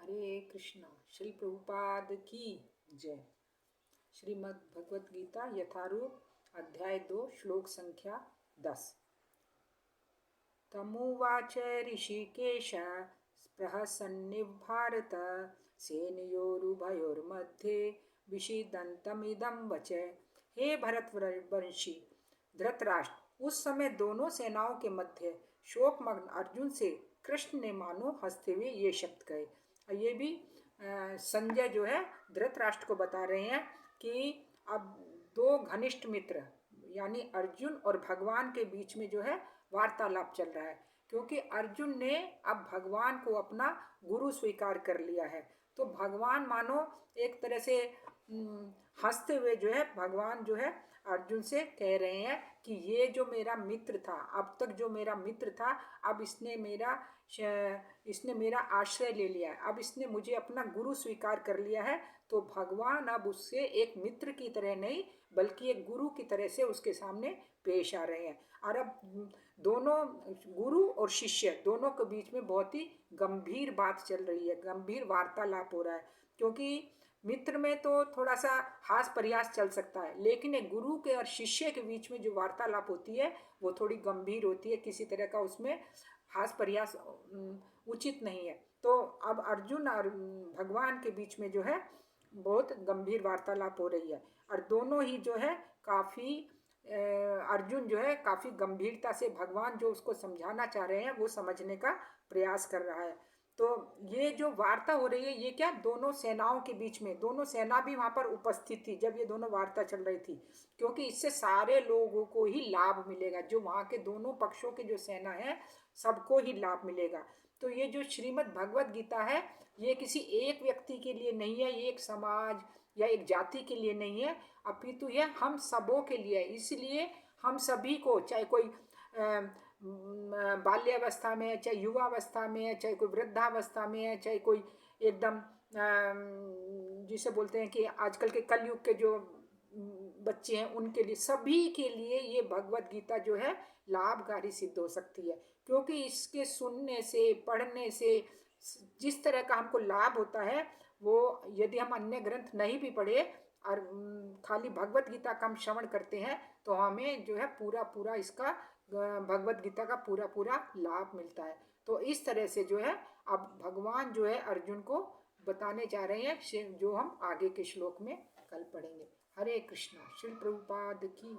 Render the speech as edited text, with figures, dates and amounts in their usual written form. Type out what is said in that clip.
हरे कृष्णा। श्री प्रभुपाद की जय। श्रीमद् भगवत गीता यथारूप अध्याय 2 श्लोक संख्या 10। तमुवाच ऋषिकेश प्रहसन्निव भारत सेनयोरुभयोर्मध्ये विषीदन्तमिदं वच। हे भरतवंशी धृतराष्ट्र, उस समय दोनों सेनाओं के मध्य शोकमग्न अर्जुन से कृष्ण ने मानो हंसते हुए ये शब्द कहे। ये भी संजय जो है धृतराष्ट्र को बता रहे हैं कि अब दो घनिष्ठ मित्र यानी अर्जुन और भगवान के बीच में जो है वार्तालाप चल रहा है, क्योंकि अर्जुन ने अब भगवान को अपना गुरु स्वीकार कर लिया है। तो भगवान मानो एक तरह से हंसते हुए जो है भगवान जो है अर्जुन से कह रहे हैं कि ये जो मेरा मित्र था, अब तक जो मेरा मित्र था, अब इसने मेरा आश्रय ले लिया है, अब इसने मुझे अपना गुरु स्वीकार कर लिया है। तो भगवान अब उससे एक मित्र की तरह नहीं बल्कि एक गुरु की तरह से उसके सामने पेश आ रहे हैं। और अब दोनों गुरु और शिष्य दोनों के बीच में बहुत ही गंभीर बात चल रही है, गंभीर वार्तालाप हो रहा है। क्योंकि मित्र में तो थोड़ा सा हास प्रयास चल सकता है, लेकिन एक गुरु के और शिष्य के बीच में जो वार्तालाप होती है वो थोड़ी गंभीर होती है, किसी तरह का उसमें हास प्रयास उचित नहीं है। तो अब अर्जुन और भगवान के बीच में जो है बहुत गंभीर वार्तालाप हो रही है और दोनों ही जो है काफ़ी अर्जुन जो है काफ़ी गंभीरता से भगवान जो उसको समझाना चाह रहे हैं वो समझने का प्रयास कर रहा है। तो ये जो वार्ता हो रही है ये क्या दोनों सेनाओं के बीच में, दोनों सेना भी वहाँ पर उपस्थित थी जब ये दोनों वार्ता चल रही थी, क्योंकि इससे सारे लोगों को ही लाभ मिलेगा। जो वहाँ के दोनों पक्षों के जो सेना है सबको ही लाभ मिलेगा। तो ये जो श्रीमद् भगवत गीता है ये किसी एक व्यक्ति के लिए नहीं है, ये एक समाज या एक जाति के लिए नहीं है, अपितु यह हम सबों के लिए है। इसलिए हम सभी को, चाहे कोई बाल्यावस्था में है, चाहे युवावस्था में है, चाहे कोई वृद्धावस्था में है, चाहे कोई एकदम जिसे बोलते हैं कि आजकल के कलयुग के जो बच्चे हैं उनके लिए, सभी के लिए ये भगवत गीता जो है लाभकारी सिद्ध हो सकती है। क्योंकि इसके सुनने से, पढ़ने से जिस तरह का हमको लाभ होता है वो यदि हम अन्य ग्रंथ नहीं भी पढ़े और खाली भगवत गीता का हम श्रवण करते हैं तो हमें जो है पूरा पूरा इसका भगवत गीता का पूरा पूरा लाभ मिलता है। तो इस तरह से जो है अब भगवान जो है अर्जुन को बताने जा रहे हैं, जो हम आगे के श्लोक में कल पढ़ेंगे। हरे कृष्णा। श्री प्रभुपाद की